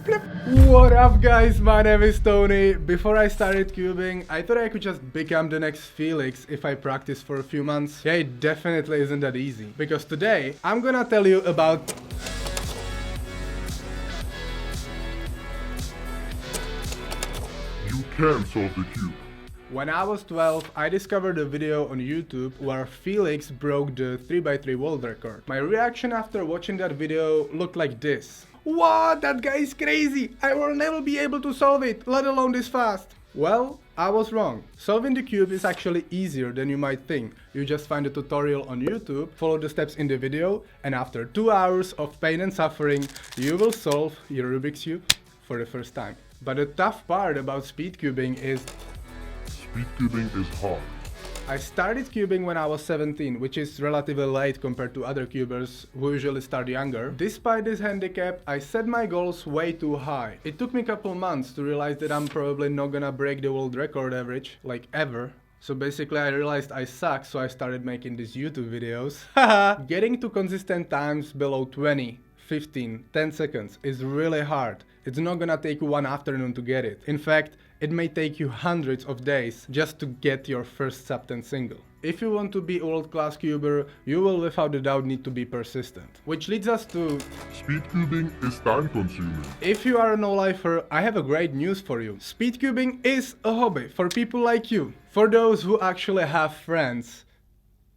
What up guys, my name is Tony. Before I started cubing, I thought I could just become the next Felix if I practice for a few months. Yeah, it definitely isn't that easy. Because today, I'm gonna tell you about You can solve the cube. When I was 12, I discovered a video on YouTube where Felix broke the 3x3 world record. My reaction after watching that video looked like this. What? That guy is crazy! I will never be able to solve it, let alone this fast. Well, I was wrong. Solving the cube is actually easier than you might think. You just find a tutorial on YouTube, follow the steps in the video, and after 2 hours of pain and suffering, you will solve your Rubik's Cube for the first time. But the tough part about speedcubing is Speedcubing is hard. I started cubing when I was 17, which is relatively late compared to other cubers who usually start younger. Despite this handicap, I set my goals way too high. It took me a couple months to realize that I'm probably not gonna break the world record average, like ever. So basically I realized I suck, so I started making these YouTube videos. Getting to consistent times below 20, 15, 10 seconds is really hard. It's not gonna take you one afternoon to get it. In fact, it may take you hundreds of days just to get your first sub 10 single. If you want to be a world-class cuber, you will without a doubt need to be persistent. Which leads us to... Speedcubing is time consuming. If you are a no-lifer, I have a great news for you. Speedcubing is a hobby for people like you. For those who actually have friends.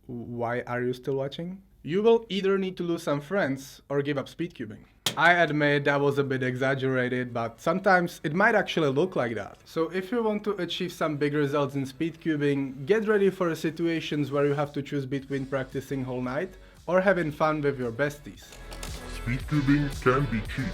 Why are you still watching? You will either need to lose some friends or give up speedcubing. I admit that was a bit exaggerated, but sometimes it might actually look like that. So if you want to achieve some big results in speedcubing, get ready for situations where you have to choose between practicing whole night or having fun with your besties. Speedcubing can be cheap.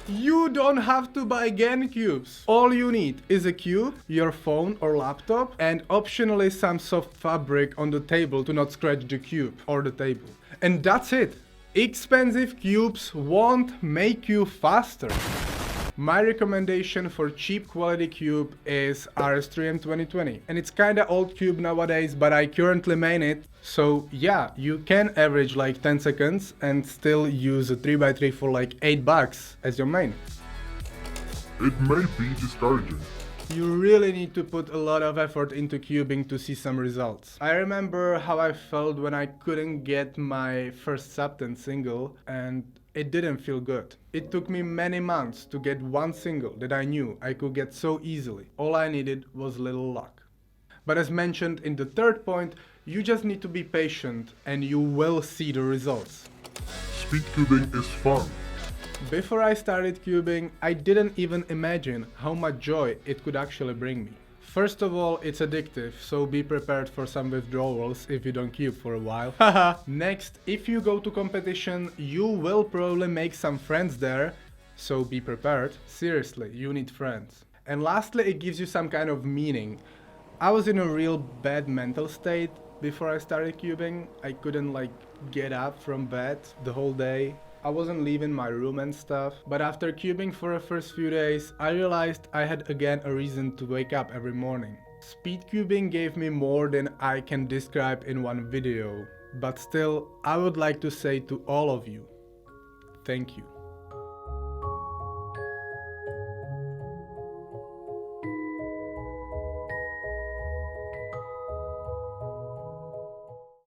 You don't have to buy GAN cubes. All you need is a cube, your phone or laptop, and optionally some soft fabric on the table to not scratch the cube or the table. And that's it. Expensive cubes won't make you faster. My recommendation for cheap quality cube is RS3M 2020. And it's kinda old cube nowadays, but I currently main it. So yeah, you can average like 10 seconds and still use a 3x3 for like $8 as your main. It may be discouraging. You really need to put a lot of effort into cubing to see some results. I remember how I felt when I couldn't get my first sub 10 single, and it didn't feel good. It took me many months to get one single that I knew I could get so easily. All I needed was little luck. But as mentioned in the third point, you just need to be patient and you will see the results. Speedcubing is fun. Before I started cubing, I didn't even imagine how much joy it could actually bring me. First of all, it's addictive, so be prepared for some withdrawals if you don't cube for a while. Next, if you go to competition, you will probably make some friends there, so be prepared. Seriously, you need friends. And lastly, it gives you some kind of meaning. I was in a real bad mental state before I started cubing. I couldn't get up from bed the whole day. I wasn't leaving my room and stuff, but after cubing for the first few days, I realized I had again a reason to wake up every morning. Speedcubing gave me more than I can describe in one video, but still, I would like to say to all of you, thank you.